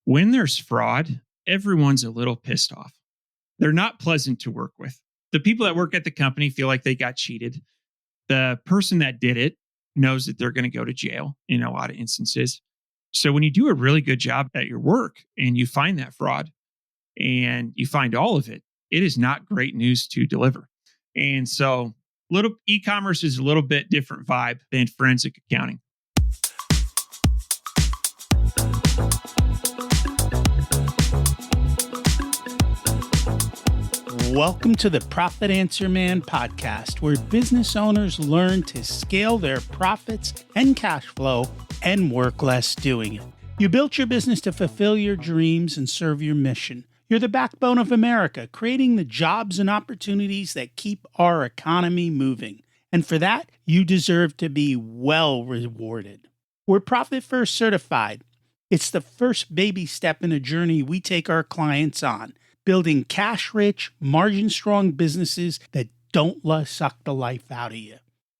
When there's fraud, everyone's a little pissed off. They're not pleasant to work with. The people that work at the company feel like they got cheated. The person that did it knows that they're going to go to jail in a lot of instances. So when you do a really good job at your work and you find that fraud and you find all of it, it is not great news to deliver. And so little e-commerce is a little bit different vibe than forensic accounting. Welcome to the Profit Answer Man podcast, where business owners learn to scale their profits and cash flow and work less doing it. You built your business to fulfill your dreams and serve your mission. You're the backbone of America, creating the jobs and opportunities that keep our economy moving. And for that, you deserve to be well rewarded. We're Profit First certified. It's the first baby step in a journey we take our clients on, building cash-rich, margin-strong businesses that don't suck the life out of you.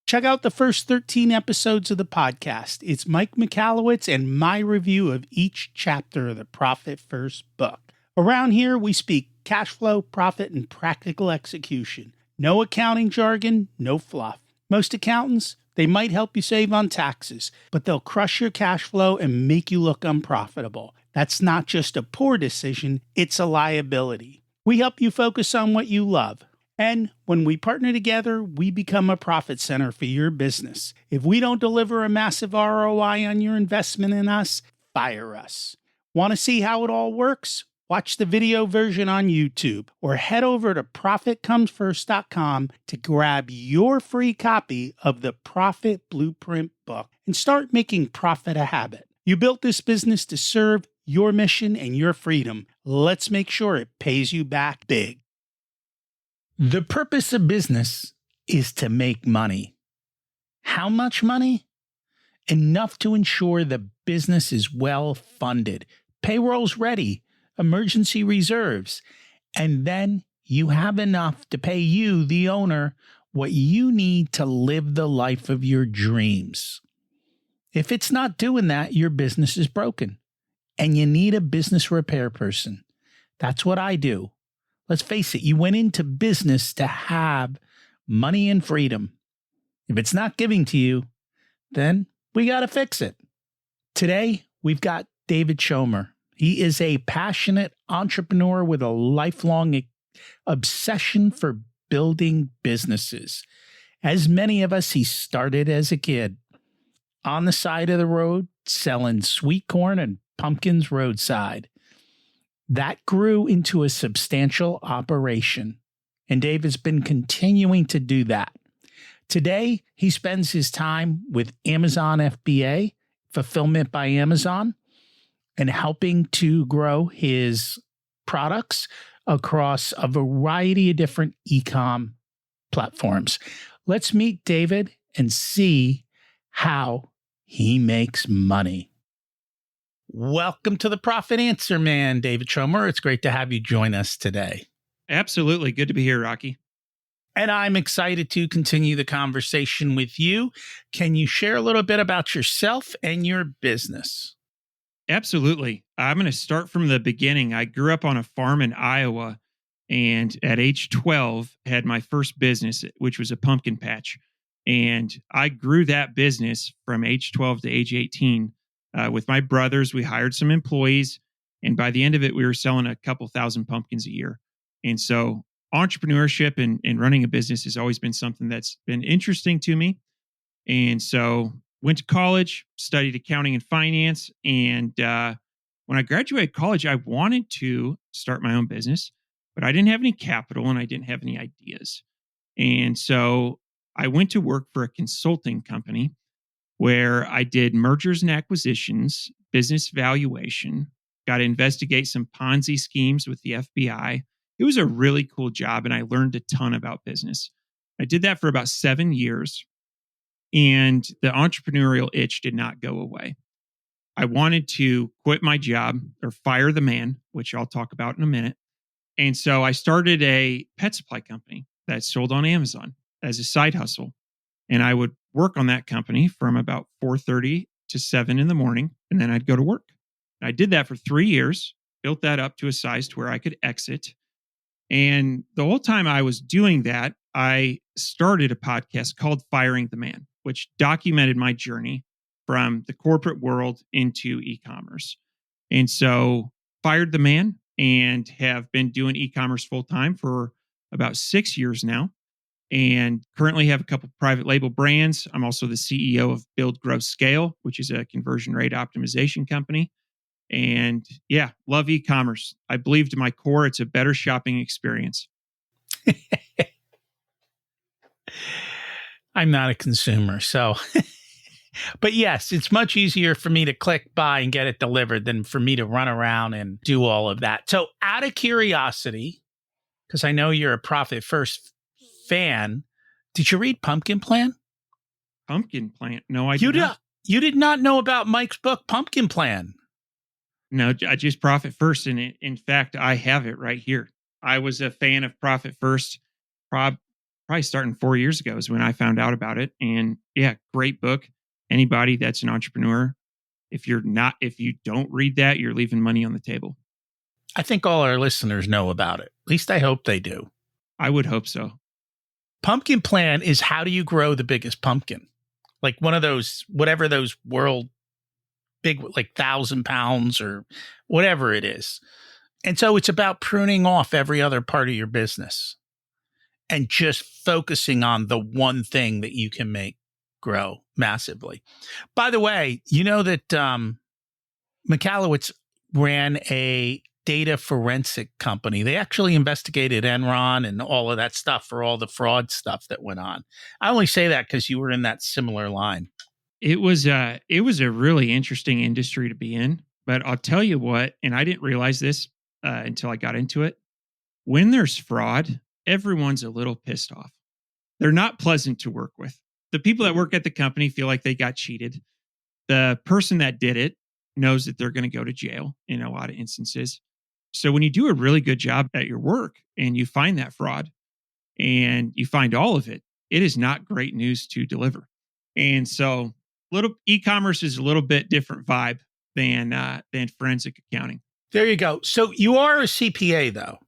Check out the first 13 episodes of the podcast. It's Mike Michalowicz and my review of each chapter of the Profit First book. Around here, we speak cash flow, profit, and practical execution. No accounting jargon, no fluff. Most accountants, they might help you save on taxes, but they'll crush your cash flow and make you look unprofitable. That's not just a poor decision, it's a liability. We help you focus on what you love. And when we partner together, we become a profit center for your business. If we don't deliver a massive ROI on your investment in us, fire us. Want to see how it all works? Watch the video version on YouTube or head over to ProfitComesFirst.com to grab your free copy of the Profit Blueprint book and start making profit a habit. You built this business to serve your mission and your freedom. Let's make sure it pays you back big. The purpose of business is to make money. How much money? Enough to ensure the business is well funded, payroll's ready, emergency reserves, and then you have enough to pay you, the owner, what you need to live the life of your dreams. If it's not doing that, your business is broken, and you need a business repair person. That's what I do. Let's face it, you went into business to have money and freedom. If it's not giving to you, then we got to fix it. Today, we've got David Schomer. He is a passionate entrepreneur with a lifelong obsession for building businesses. As many of us, he started as a kid on the side of the road, selling sweet corn and pumpkins roadside. That grew into a substantial operation, and Dave has been continuing to do that. Today, he spends his time with Amazon FBA, Fulfillment by Amazon, and helping to grow his products across a variety of different e-com platforms. Let's meet David and see how he makes money. Welcome to the Profit Answer Man, David Schomer. It's great to have you join us today. Absolutely. Good to be here, Rocky. And I'm excited to continue the conversation with you. Can you share a little bit about yourself and your business? Absolutely. I'm going to start from the beginning. I grew up on a farm in Iowa, and at age 12, had my first business, which was a pumpkin patch. And I grew that business from age 12 to age 18 with my brothers. We hired some employees, and by the end of it, we were selling a couple thousand pumpkins a year. And so entrepreneurship and running a business has always been something that's been interesting to me. And so went to college, studied accounting and finance. And when I graduated college, I wanted to start my own business, but I didn't have any capital and I didn't have any ideas. And so I went to work for a consulting company where I did mergers and acquisitions, business valuation, got to investigate some Ponzi schemes with the FBI. It was a really cool job, and I learned a ton about business. I did that for about 7 years. And the entrepreneurial itch did not go away. I wanted to quit my job or fire the man, which I'll talk about in a minute. And so I started a pet supply company that sold on Amazon as a side hustle. And I would work on that company from about 4:30 to 7 in the morning, and then I'd go to work. I did that for 3 years, built that up to a size to where I could exit. And the whole time I was doing that, I started a podcast called Firing the Man, which documented my journey from the corporate world into e-commerce. And so fired the man and have been doing e-commerce full time for about 6 years now. And currently have a couple private label brands. I'm also the CEO of Build, Grow, Scale, which is a conversion rate optimization company. And yeah, love e-commerce. I believe to my core, it's a better shopping experience. I'm not a consumer, so. But yes, it's much easier for me to click buy and get it delivered than for me to run around and do all of that. So out of curiosity, because I know you're a Profit First fan, did you read Pumpkin Plan? Pumpkin Plant? No, I did not. You did not know about Mike's book, Pumpkin Plan? No, I just Profit First. And in fact, I have it right here. I was a fan of Profit First probably starting 4 years ago is when I found out about it. And yeah, great book. Anybody that's an entrepreneur, if you don't read that, you're leaving money on the table. I think all our listeners know about it. At least I hope they do. I would hope so. Pumpkin Plan is how do you grow the biggest pumpkin? Like one of those, whatever those world big, like 1,000 pounds or whatever it is. And so it's about pruning off every other part of your business and just focusing on the one thing that you can make grow massively. By the way, you know that Michalowicz ran a data forensic company. They actually investigated Enron and all of that stuff for all the fraud stuff that went on. I only say that because you were in that similar line. It was a really interesting industry to be in, but I'll tell you what, and I didn't realize this until I got into it. When there's fraud, everyone's a little pissed off. They're not pleasant to work with. The people that work at the company feel like they got cheated. The person that did it knows that they're going to go to jail in a lot of instances. So when you do a really good job at your work and you find that fraud and you find all of it, it is not great news to deliver. And so little e-commerce is a little bit different vibe than forensic accounting. There you go. So you are a CPA though.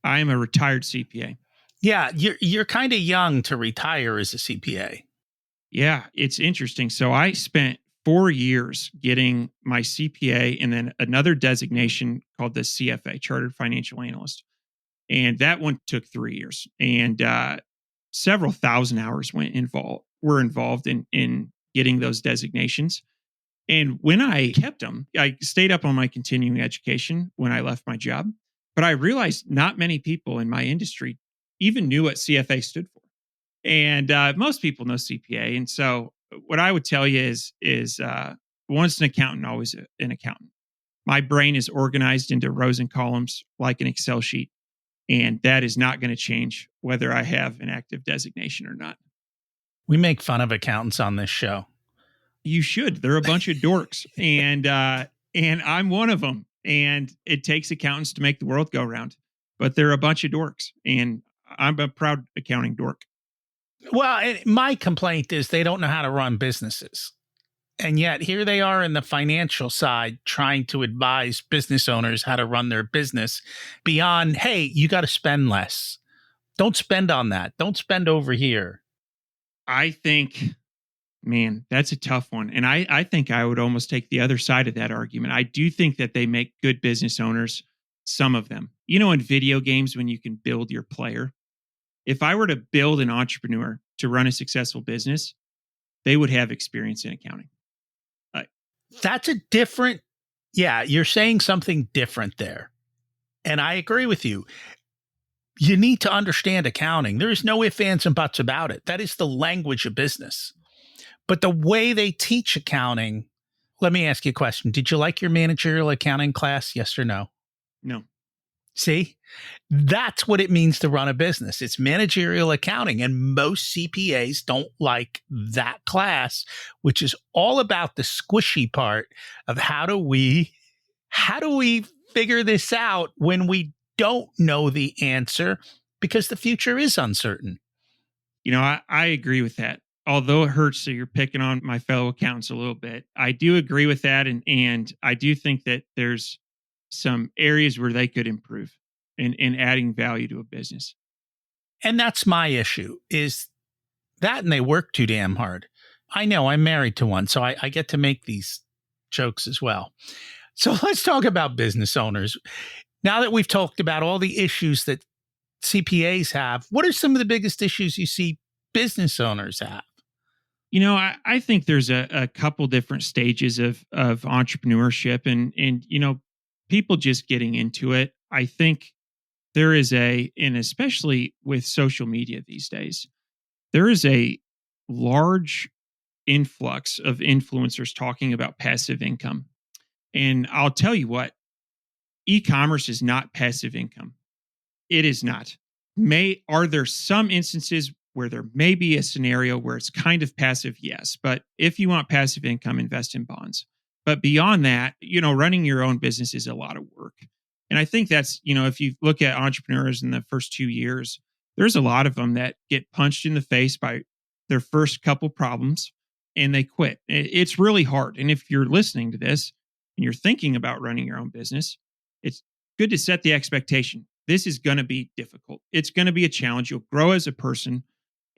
I am a retired CPA. Yeah, you're kind of young to retire as a CPA. Yeah, it's interesting. So I spent 4 years getting my CPA and then another designation called the CFA, Chartered Financial Analyst. And that one took 3 years. And several thousand hours were involved in getting those designations. And when I kept them, I stayed up on my continuing education when I left my job. But I realized not many people in my industry even knew what CFA stood for. And most people know CPA. And so what I would tell you is once an accountant, always an accountant. My brain is organized into rows and columns like an Excel sheet. And that is not going to change whether I have an active designation or not. We make fun of accountants on this show. You should. They're a bunch of dorks. And I'm one of them. And it takes accountants to make the world go round. But they're a bunch of dorks. And I'm a proud accounting dork. Well, my complaint is they don't know how to run businesses. And yet here they are in the financial side trying to advise business owners how to run their business beyond, hey, you got to spend less. Don't spend on that. Don't spend over here. I think, man, that's a tough one. And I think I would almost take the other side of that argument. I do think that they make good business owners, some of them. You know, in video games, when you can build your player, if I were to build an entrepreneur to run a successful business, they would have experience in accounting. That's a different, yeah, you're saying something different there. And I agree with you. You need to understand accounting. There is no ifs, ands, and buts about it. That is the language of business. But the way they teach accounting, let me ask you a question. Did you like your managerial accounting class? Yes or no? No. See, that's what it means to run a business. It's managerial accounting. And most CPAs don't like that class, which is all about the squishy part of how do we figure this out when we don't know the answer because the future is uncertain. You know, I agree with that. although it hurts that you're picking on my fellow accountants a little bit, I do agree with that. And I do think that there's some areas where they could improve in adding value to a business. And that's my issue is that, and they work too damn hard. I know I'm married to one, so I get to make these jokes as well. So let's talk about business owners. Now that we've talked about all the issues that CPAs have, what are some of the biggest issues you see business owners have? I think there's a couple different stages of entrepreneurship and people just getting into it. I think there is and especially with social media these days, there is a large influx of influencers talking about passive income. And I'll tell you what, e-commerce is not passive income. It is not. Are there some instances where there may be a scenario where it's kind of passive? Yes. But if you want passive income, invest in bonds. But beyond that, running your own business is a lot of work. And I think that's, if you look at entrepreneurs in the first 2 years, there's a lot of them that get punched in the face by their first couple problems and they quit. It's really hard. And if you're listening to this and you're thinking about running your own business, it's good to set the expectation. This is going to be difficult. It's going to be a challenge. You'll grow as a person.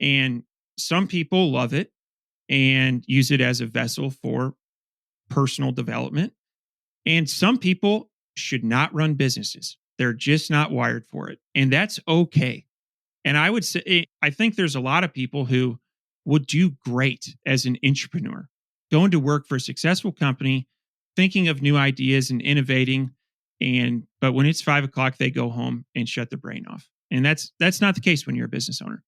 And some people love it and use it as a vessel for personal development. And some people should not run businesses. They're just not wired for it. And that's okay. And I would say, I think there's a lot of people who would do great as an entrepreneur, going to work for a successful company, thinking of new ideas and innovating. But when it's 5:00, they go home and shut their brain off. And that's not the case when you're a business owner.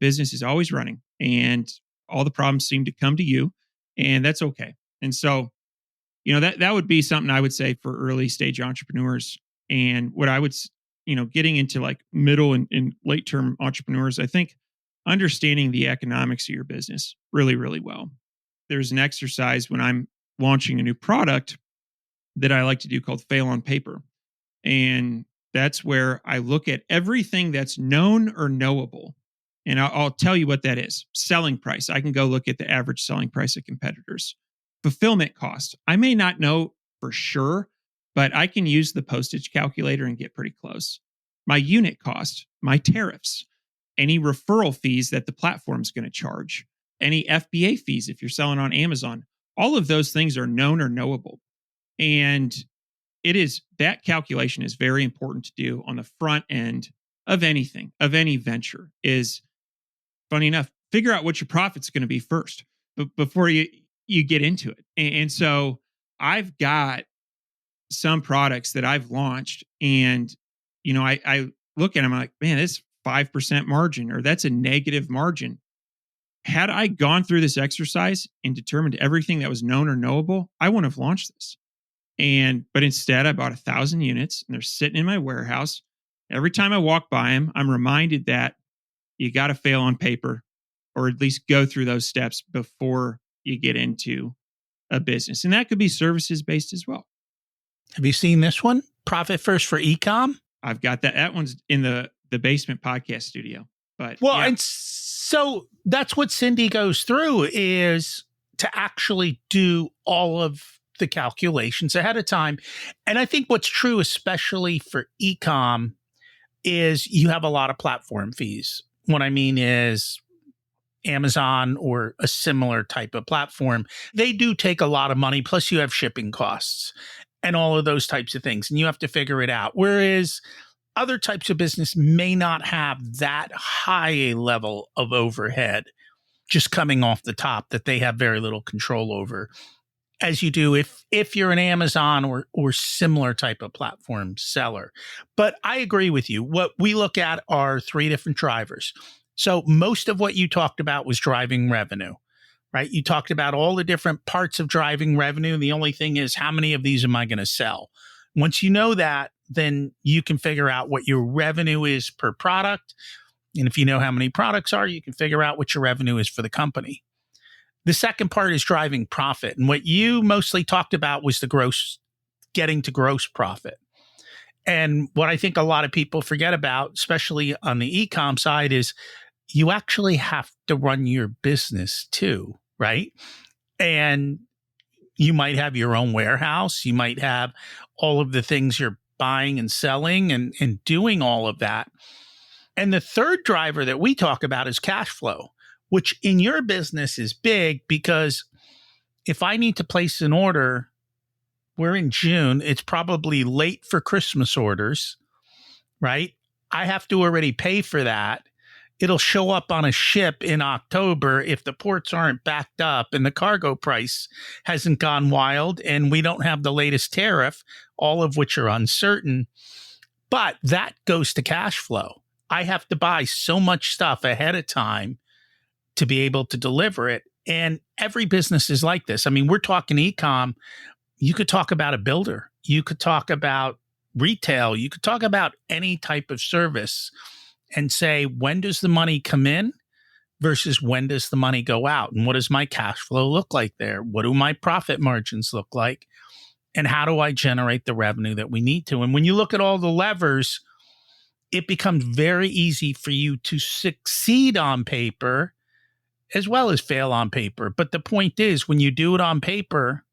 Business is always running and all the problems seem to come to you, and that's okay. And so, that would be something I would say for early stage entrepreneurs. And what I would, getting into like middle and late term entrepreneurs, I think understanding the economics of your business really, really well. There's an exercise when I'm launching a new product that I like to do called fail on paper. And that's where I look at everything that's known or knowable. And I'll tell you what that is. Selling price. I can go look at the average selling price of competitors. Fulfillment cost. I may not know for sure, but I can use the postage calculator and get pretty close. My unit cost, my tariffs, any referral fees that the platform's going to charge, any FBA fees if you're selling on Amazon. All of those things are known or knowable. And that calculation is very important to do on the front end of anything, of any venture. Is funny enough, figure out what your profit's going to be first before you get into it. And so I've got some products that I've launched and, I look at them, I'm like, man, this 5% margin, or that's a negative margin. Had I gone through this exercise and determined everything that was known or knowable, I wouldn't have launched this. But instead I bought 1,000 units and they're sitting in my warehouse. Every time I walk by them, I'm reminded that you got to fail on paper, or at least go through those steps before you get into a business. And that could be services based as well. Have you seen this one? Profit First for Ecom? I've got that. That one's in the basement podcast studio. But well, yeah. And so that's what Cindy goes through, is to actually do all of the calculations ahead of time. And I think what's true, especially for Ecom, is you have a lot of platform fees. What I mean is Amazon or a similar type of platform, they do take a lot of money. Plus you have shipping costs and all of those types of things. And you have to figure it out. Whereas other types of business may not have that high a level of overhead just coming off the top that they have very little control over, as you do if you're an Amazon or similar type of platform seller. But I agree with you. What we look at are 3 different drivers. So most of what you talked about was driving revenue, right? You talked about all the different parts of driving revenue. The only thing is, how many of these am I going to sell? Once you know that, then you can figure out what your revenue is per product. And if you know how many products are, you can figure out what your revenue is for the company. The second part is driving profit. And what you mostly talked about was getting to gross profit. And what I think a lot of people forget about, especially on the e-com side, is you actually have to run your business too, right? And you might have your own warehouse. You might have all of the things you're buying and selling and doing all of that. And the third driver that we talk about is cash flow, which in your business is big because if I need to place an order, we're in June, it's probably late for Christmas orders, right? I have to already pay for that. It'll show up on a ship in October if the ports aren't backed up and the cargo price hasn't gone wild and we don't have the latest tariff, all of which are uncertain. But that goes to cash flow. I have to buy so much stuff ahead of time to be able to deliver it. And every business is like this. I mean, we're talking e-com. You could talk about a builder. You could talk about retail. You could talk about any type of service and say, when does the money come in versus when does the money go out? And what does my cash flow look like there? What do my profit margins look like? And how do I generate the revenue that we need to? And when you look at all the levers, it becomes very easy for you to succeed on paper as well as fail on paper. But the point is, when you do it on paper,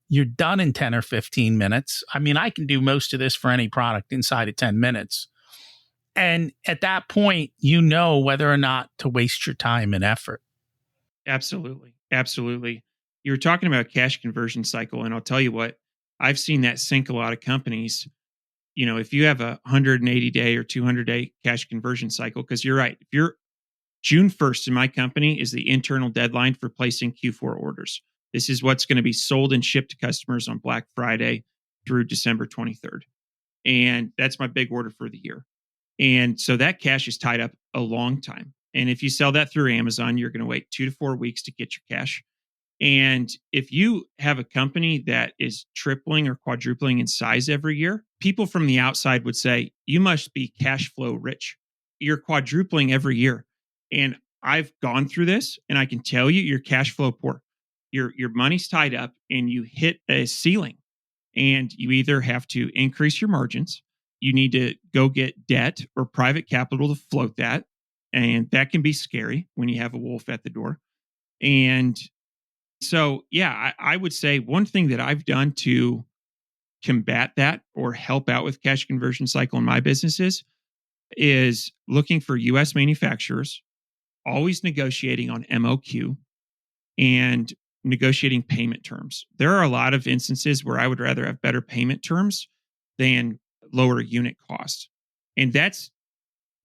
you're done in 10 or 15 minutes. I mean, I can do most of this for any product inside of 10 minutes. And at that point, you know whether or not to waste your time and effort. Absolutely. Absolutely. You were talking about cash conversion cycle, and I'll tell you what, I've seen that sink a lot of companies. You know, if you have a 180-day or 200-day cash conversion cycle, because you're right, if you're June 1st in my company is the internal deadline for placing Q4 orders. This is what's going to be sold and shipped to customers on Black Friday through December 23rd. And that's my big order for the year. And so that cash is tied up a long time. And if you sell that through Amazon, you're going to wait 2 to 4 weeks to get your cash. And if you have a company that is tripling or quadrupling in size every year, people from the outside would say, you must be cash flow rich. You're quadrupling every year. And I've gone through this and I can tell you you're cash flow poor. Your money's tied up and you hit a ceiling and you either have to increase your margins. You need to go get debt or private capital to float that. And that can be scary when you have a wolf at the door. And so, yeah, I would say one thing that I've done to combat that or help out with cash conversion cycle in my businesses is looking for US manufacturers, always negotiating on MOQ and negotiating payment terms. There are a lot of instances where I would rather have better payment terms than lower unit cost. And that's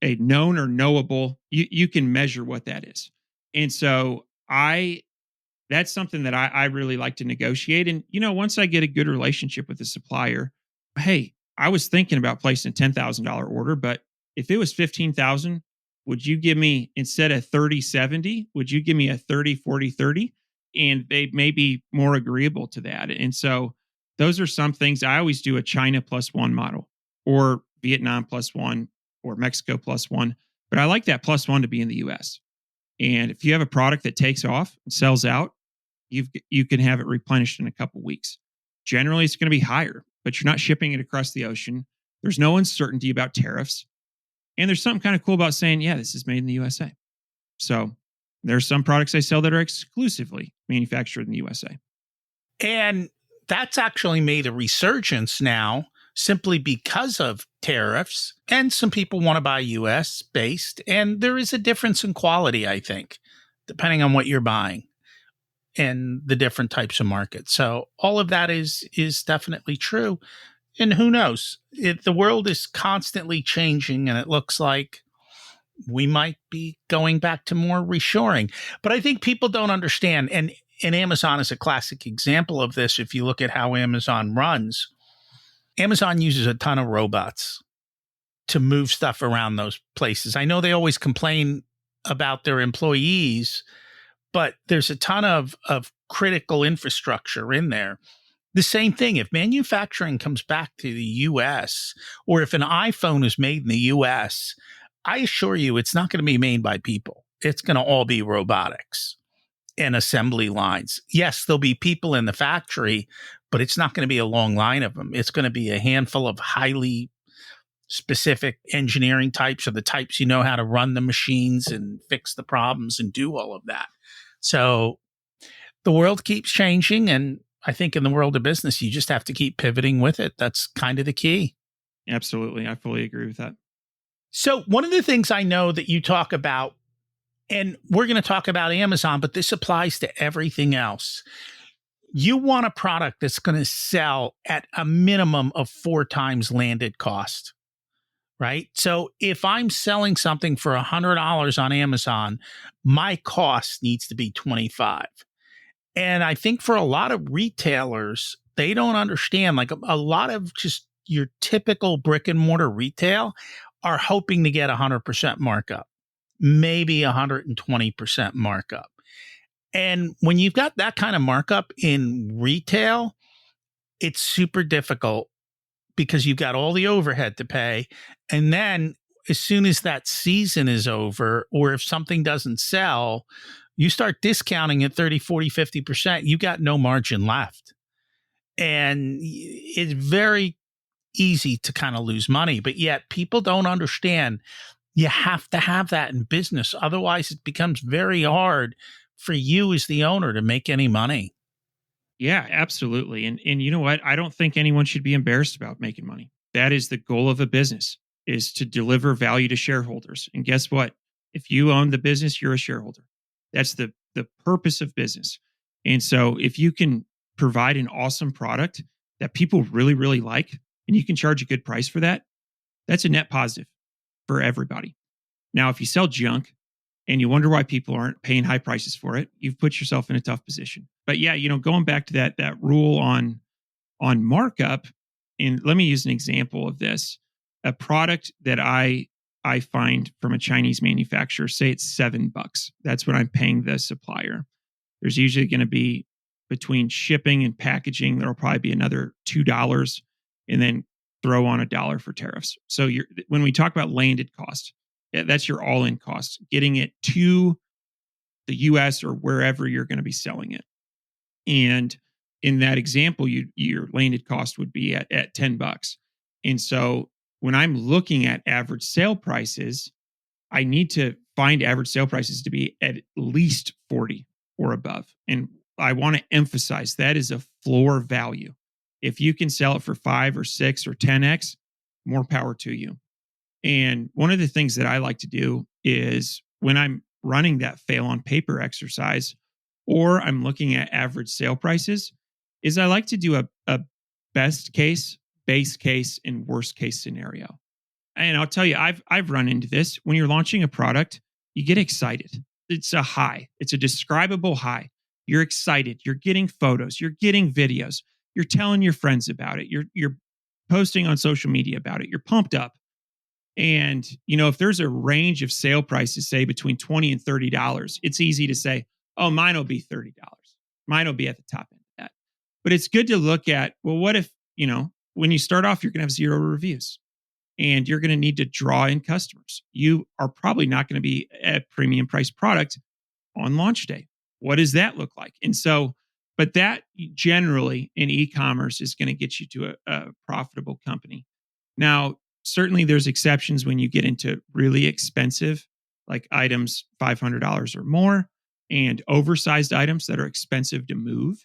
a known or knowable, you can measure what that is. And so that's something that I really like to negotiate. And, you know, once I get a good relationship with the supplier, hey, I was thinking about placing a $10,000 order, but if it was 15,000, would you give me, instead of 30/70, would you give me a 30/40/30? And they may be more agreeable to that. And so those are some things. I always do a China +1 model or Vietnam +1 or Mexico +1. But I like that +1 to be in the US. And if you have a product that takes off and sells out, you can have it replenished in a couple of weeks. Generally, it's going to be higher, but you're not shipping it across the ocean. There's no uncertainty about tariffs. And there's something kind of cool about saying, yeah, this is made in the USA. So there's some products I sell that are exclusively manufactured in the USA. And that's actually made a resurgence now simply because of tariffs. And some people want to buy US based. And there is a difference in quality, I think, depending on what you're buying and the different types of markets. So all of that is definitely true. And who knows? The world is constantly changing, and it looks like we might be going back to more reshoring. But I think people don't understand, and Amazon is a classic example of this. If you look at how Amazon runs, Amazon uses a ton of robots to move stuff around those places. I know they always complain about their employees, but there's a ton of critical infrastructure in there. The same thing, if manufacturing comes back to the US, or if an iPhone is made in the US, I assure you it's not going to be made by people. It's going to all be robotics and assembly lines. Yes, there'll be people in the factory, but it's not going to be a long line of them. It's going to be a handful of highly specific engineering types or the types you know how to run the machines and fix the problems and do all of that. So the world keeps changing. And I think in the world of business, you just have to keep pivoting with it. That's kind of the key. Absolutely. I fully agree with that. So one of the things I know that you talk about, and we're going to talk about Amazon, but this applies to everything else. You want a product that's going to sell at a minimum of 4 times landed cost, right? So if I'm selling something for $100 on Amazon, my cost needs to be 25. And I think for a lot of retailers, they don't understand, like a lot of just your typical brick and mortar retail are hoping to get 100% markup, maybe 120% markup. And when you've got that kind of markup in retail, it's super difficult because you've got all the overhead to pay. And then as soon as that season is over, or if something doesn't sell, you start discounting at 30, 40, 50%, you got no margin left. And it's very easy to kind of lose money, but yet people don't understand you have to have that in business. Otherwise, it becomes very hard for you as the owner to make any money. Yeah, absolutely. And you know what? I don't think anyone should be embarrassed about making money. That is the goal of a business, is to deliver value to shareholders. And guess what? If you own the business, you're a shareholder. That's the purpose of business. And so if you can provide an awesome product that people really, really like, and you can charge a good price for that, that's a net positive for everybody. Now, if you sell junk and you wonder why people aren't paying high prices for it, you've put yourself in a tough position. But yeah, going back to that rule on markup, and let me use an example of this. A product that I find from a Chinese manufacturer, say it's $7. That's what I'm paying the supplier. There's usually going to be, between shipping and packaging, there'll probably be another $2, and then throw on $1 for tariffs. So when we talk about landed cost, that's your all-in cost, getting it to the US or wherever you're going to be selling it. And in that example, your landed cost would be at $10. And so when I'm looking at average sale prices, I need to find average sale prices to be at least 40 or above. And I want to emphasize that is a floor value. If you can sell it for 5 or 6 or 10x, more power to you. And one of the things that I like to do is when I'm running that fail on paper exercise, or I'm looking at average sale prices, is I like to do a best case, base case, and worst case scenario. And I'll tell you, I've run into this. When you're launching a product, you get excited. It's a high. It's a describable high. You're excited. You're getting photos. You're getting videos. You're telling your friends about it. You're posting on social media about it. You're pumped up. And if there's a range of sale prices, say between $20 and $30, it's easy to say, "Oh, mine will be $30. Mine will be at the top end of that." But it's good to look at, well, what if when you start off, you're going to have 0 reviews, and you're going to need to draw in customers. You are probably not going to be a premium price product on launch day. What does that look like? And so, but that generally in e-commerce is going to get you to a profitable company. Now, certainly there's exceptions when you get into really expensive, like items $500 or more, and oversized items that are expensive to move.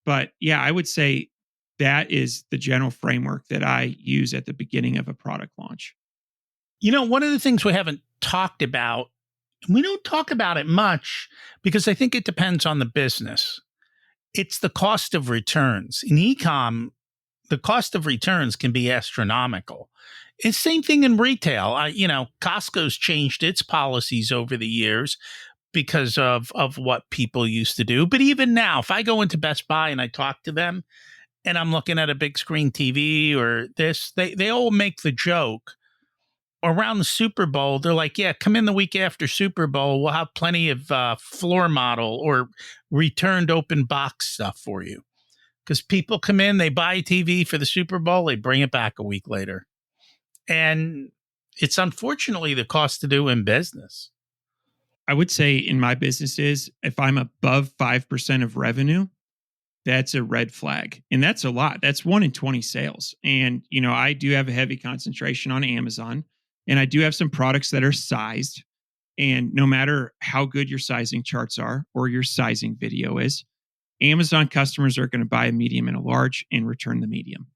But yeah, I would say that is the general framework that I use at the beginning of a product launch. One of the things we haven't talked about, and we don't talk about it much because I think it depends on the business. It's the cost of returns. In e-com, the cost of returns can be astronomical. It's the same thing in retail. Costco's changed its policies over the years because of what people used to do. But even now, if I go into Best Buy and I talk to them and I'm looking at a big screen TV or this, they all make the joke. Around the Super Bowl, they're like, yeah, come in the week after Super Bowl. We'll have plenty of floor model or returned open box stuff for you. Because people come in, they buy a TV for the Super Bowl, they bring it back a week later. And it's unfortunately the cost to do in business. I would say in my businesses, if I'm above 5% of revenue, that's a red flag. And that's a lot. That's 1 in 20 sales. And, I do have a heavy concentration on Amazon, and I do have some products that are sized. And no matter how good your sizing charts are or your sizing video is, Amazon customers are going to buy a medium and a large and return the medium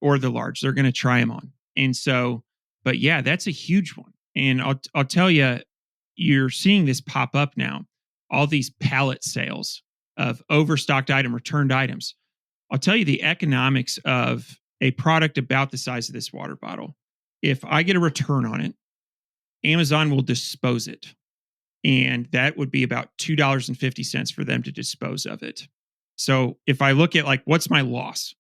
or the large. They're going to try them on. And so, but yeah, that's a huge one. And I'll tell you, you're seeing this pop up now, all these pallet sales of overstocked item, returned items. I'll tell you the economics of a product about the size of this water bottle. If I get a return on it, Amazon will dispose it. And that would be about $2.50 for them to dispose of it. So if I look at what's my loss?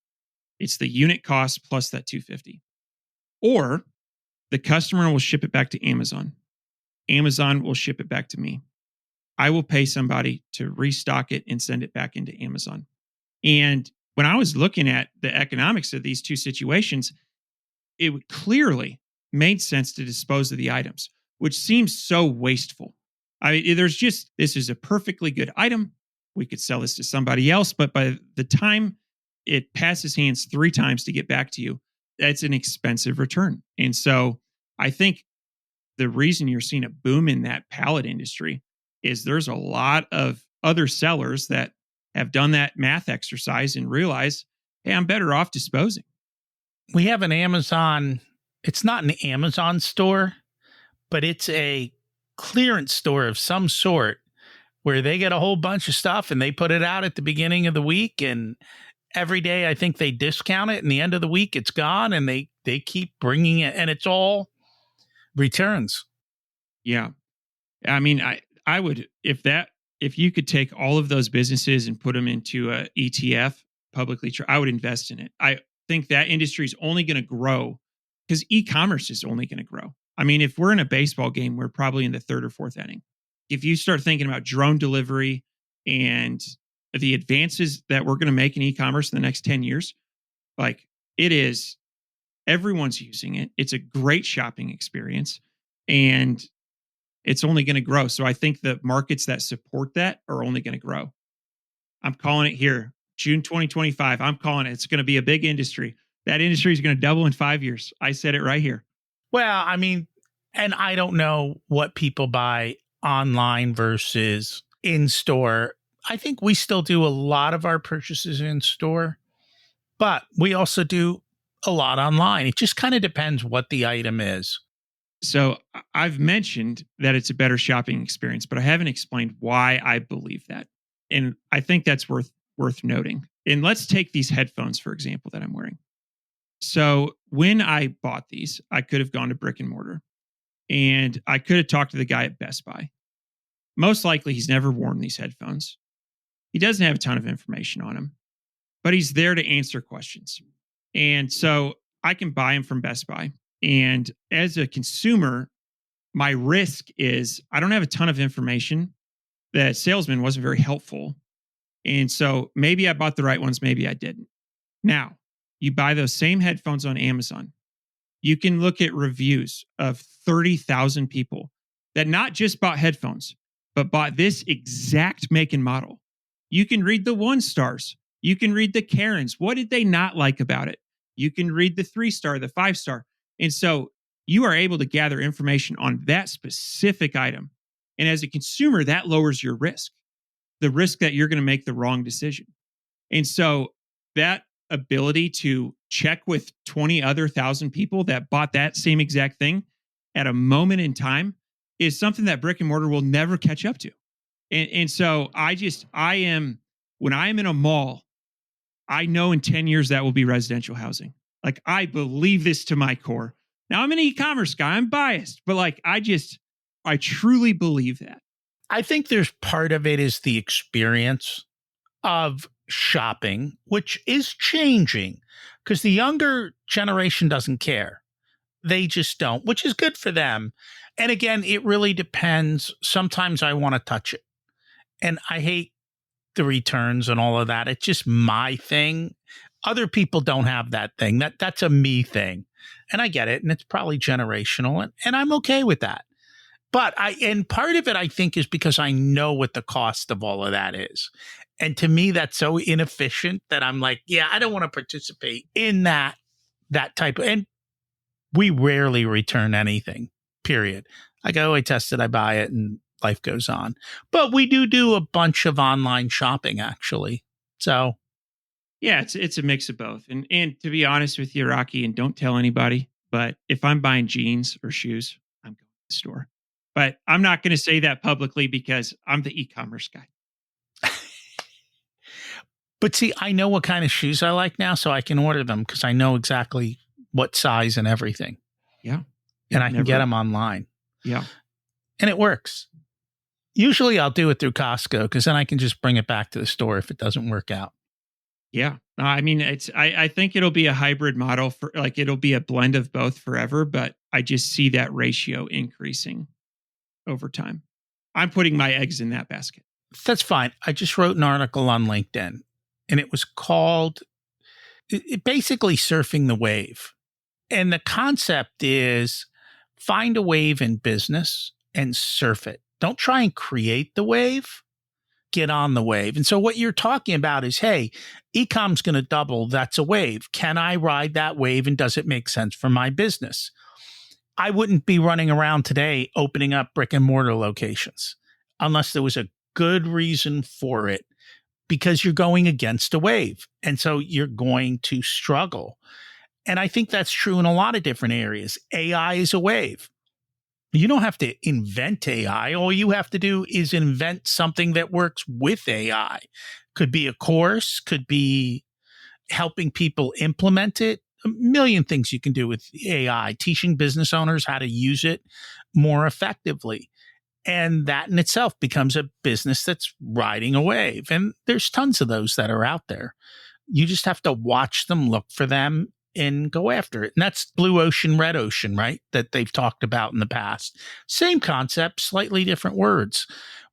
It's the unit cost plus that $2.50. Or the customer will ship it back to Amazon. Amazon will ship it back to me. I will pay somebody to restock it and send it back into Amazon. And when I was looking at the economics of these two situations, it clearly made sense to dispose of the items, which seems so wasteful. This is a perfectly good item. We could sell this to somebody else, but by the time it passes hands 3 times to get back to you, that's an expensive return. And so I think the reason you're seeing a boom in that pallet industry is there's a lot of other sellers that have done that math exercise and realize, hey, I'm better off disposing. We have an Amazon, it's not an Amazon store, but it's a clearance store of some sort where they get a whole bunch of stuff and they put it out at the beginning of the week, and every day I think they discount it, and the end of the week it's gone, and they keep bringing it, and it's all returns. Yeah. I mean, I would, if you could take all of those businesses and put them into a ETF publicly, I would invest in it. I think that industry is only going to grow because e-commerce is only going to grow. I mean, if we're in a baseball game, we're probably in the 3rd or 4th inning. If you start thinking about drone delivery and the advances that we're going to make in e-commerce in the next 10 years, everyone's using it. It's a great shopping experience, and it's only going to grow. So I think the markets that support that are only going to grow. I'm calling it here, June 2025. I'm calling it. It's going to be a big industry. That industry is going to double in 5 years. I said it right here. Well, I mean, and I don't know what people buy online versus in store. I think we still do a lot of our purchases in store, but we also do a lot online. It just kind of depends what the item is. So I've mentioned that it's a better shopping experience, but I haven't explained why I believe that. And I think that's worth noting. And let's take these headphones, for example, that I'm wearing. So when I bought these, I could have gone to brick and mortar and I could have talked to the guy at Best Buy. Most likely he's never worn these headphones. He doesn't have a ton of information on them, but he's there to answer questions. And so I can buy them from Best Buy. And as a consumer, my risk is I don't have a ton of information. The salesman wasn't very helpful. And so maybe I bought the right ones, maybe I didn't. Now, you buy those same headphones on Amazon. You can look at reviews of 30,000 people that not just bought headphones, but bought this exact make and model. You can read the 1 stars. You can read the Karens. What did they not like about it? You can read the 3-star, the 5-star. And so you are able to gather information on that specific item. And as a consumer, that lowers your risk, the risk that you're going to make the wrong decision. And so that ability to check with 20 other thousand people that bought that same exact thing at a moment in time is something that brick and mortar will never catch up to. And so when I am in a mall, I know in 10 years that will be residential housing. I believe this to my core. Now I'm an e-commerce guy. I'm biased, but I truly believe that. I think there's part of it is the experience of shopping, which is changing because the younger generation doesn't care. They just don't, which is good for them. And again, it really depends. Sometimes I want to touch it. And I hate the returns and all of that. It's just my thing. Other people don't have that thing. That's a me thing. And I get it. And it's probably generational. And I'm okay with that. But part of it, I think, is because I know what the cost of all of that is. And to me, that's so inefficient that I'm like, yeah, I don't want to participate in that type of, and we rarely return anything, period. I go, I test it, I buy it, and life goes on. But we do a bunch of online shopping, actually. So Yeah, it's a mix of both. And to be honest with you, Rocky, and don't tell anybody, but if I'm buying jeans or shoes, I'm going to the store. But I'm not going to say that publicly because I'm the e-commerce guy. but see, I know what kind of shoes I like now, so I can order them because I know exactly what size and everything. Yeah. And I can get them online. Yeah. And it works. Usually I'll do it through Costco because then I can just bring it back to the store if it doesn't work out. Yeah. I mean, I think it'll be a hybrid model for like, it'll be a blend of both forever, but I just see that ratio increasing over time. I'm putting my eggs in that basket. That's fine. I just wrote an article on LinkedIn and it was called basically surfing the wave. And the concept is find a wave in business and surf it. Don't try and create the wave. Get on the wave. And so what you're talking about is, hey, e-com's going to double. That's a wave. Can I ride that wave? And does it make sense for my business? I wouldn't be running around today opening up brick and mortar locations unless there was a good reason for it, because you're going against a wave. And so you're going to struggle. And I think that's true in a lot of different areas. AI is a wave. You don't have to invent AI. All you have to do is invent something that works with AI. Could be a course, could be helping people implement it. A million things you can do with AI, teaching business owners how to use it more effectively. And that in itself becomes a business that's riding a wave. And there's tons of those that are out there. You just have to watch them, look for them, and go after it. And that's blue ocean, red ocean, right? That they've talked about in the past. Same concept, slightly different words.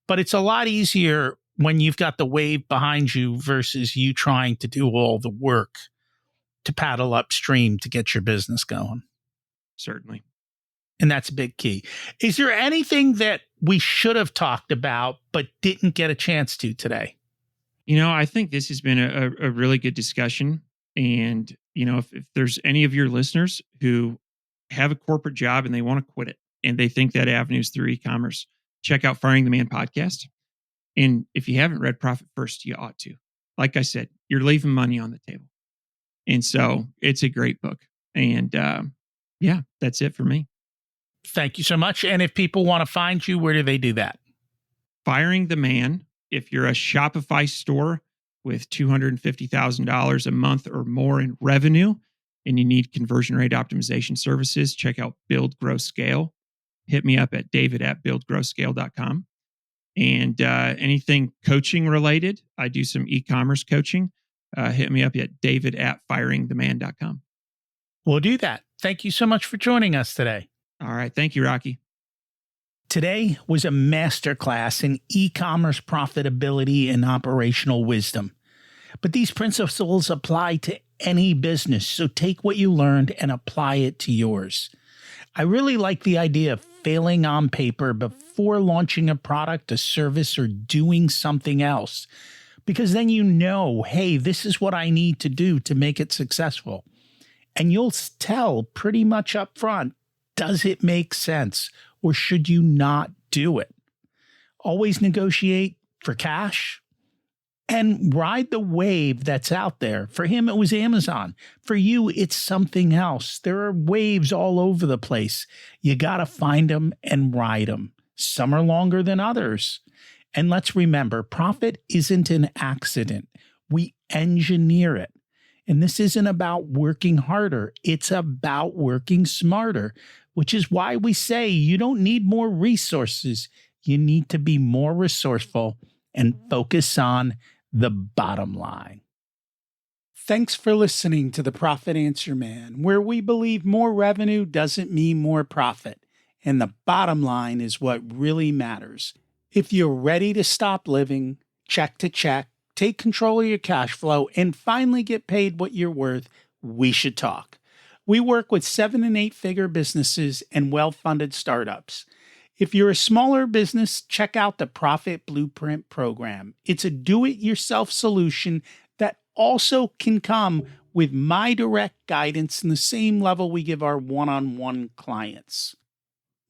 But it's a lot easier when you've got the wave behind you versus you trying to do all the work to paddle upstream to get your business going. Certainly. And that's a big key. Is there anything that we should have talked about but didn't get a chance to today? You know, I think this has been a really good discussion. And, you know, if there's any of your listeners who have a corporate job and they want to quit it and they think that avenue is through e-commerce, check out Firing the Man podcast. And if you haven't read Profit First, you ought to. Like I said, you're leaving money on the table. And so it's a great book. And yeah, that's it for me. Thank you so much. And if people want to find you, where do they do that? Firing the Man. If you're a Shopify store with $250,000 a month or more in revenue and you need conversion rate optimization services, check out Build, Grow, Scale. Hit me up at david@buildgrowscale.com. And anything coaching related, I do some e-commerce coaching. Hit me up at david@firingtheman.com. We'll do that. Thank you so much for joining us today. All right. Thank you, Rocky. Today was a masterclass in e-commerce profitability and operational wisdom. But these principles apply to any business, so take what you learned and apply it to yours. I really like the idea of failing on paper before launching a product, a service, or doing something else, because then you know, hey, this is what I need to do to make it successful. And you'll tell pretty much up front, does it make sense? Or should you not do it? Always negotiate for cash and ride the wave that's out there. For him, it was Amazon. For you, it's something else. There are waves all over the place. You got to find them and ride them. Some are longer than others. And let's remember, profit isn't an accident. We engineer it. And this isn't about working harder. It's about working smarter, which is why we say you don't need more resources. You need to be more resourceful and focus on the bottom line. Thanks for listening to The Profit Answer Man, where we believe more revenue doesn't mean more profit, and the bottom line is what really matters. If you're ready to stop living check to check, take control of your cash flow, and finally get paid what you're worth, we should talk. We work with 7- and 8-figure businesses and well-funded startups. If you're a smaller business, check out the Profit Blueprint program. It's a do-it-yourself solution that also can come with my direct guidance in the same level we give our one-on-one clients.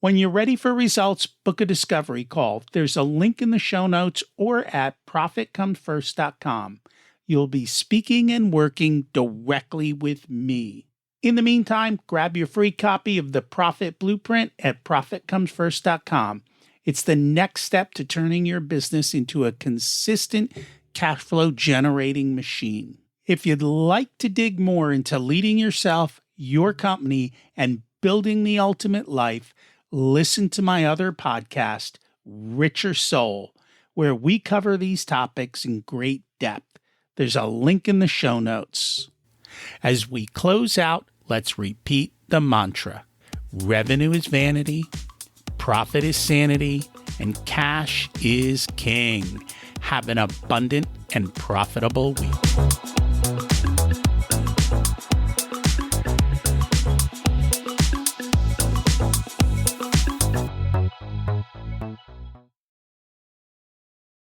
When you're ready for results, book a discovery call. There's a link in the show notes or at profitcomesfirst.com. You'll be speaking and working directly with me. In the meantime, grab your free copy of the Profit Blueprint at profitcomesfirst.com. It's the next step to turning your business into a consistent cash flow generating machine. If you'd like to dig more into leading yourself, your company, and building the ultimate life, listen to my other podcast, Richer Soul, where we cover these topics in great depth. There's a link in the show notes. As we close out, let's repeat the mantra. Revenue is vanity, profit is sanity, and cash is king. Have an abundant and profitable week.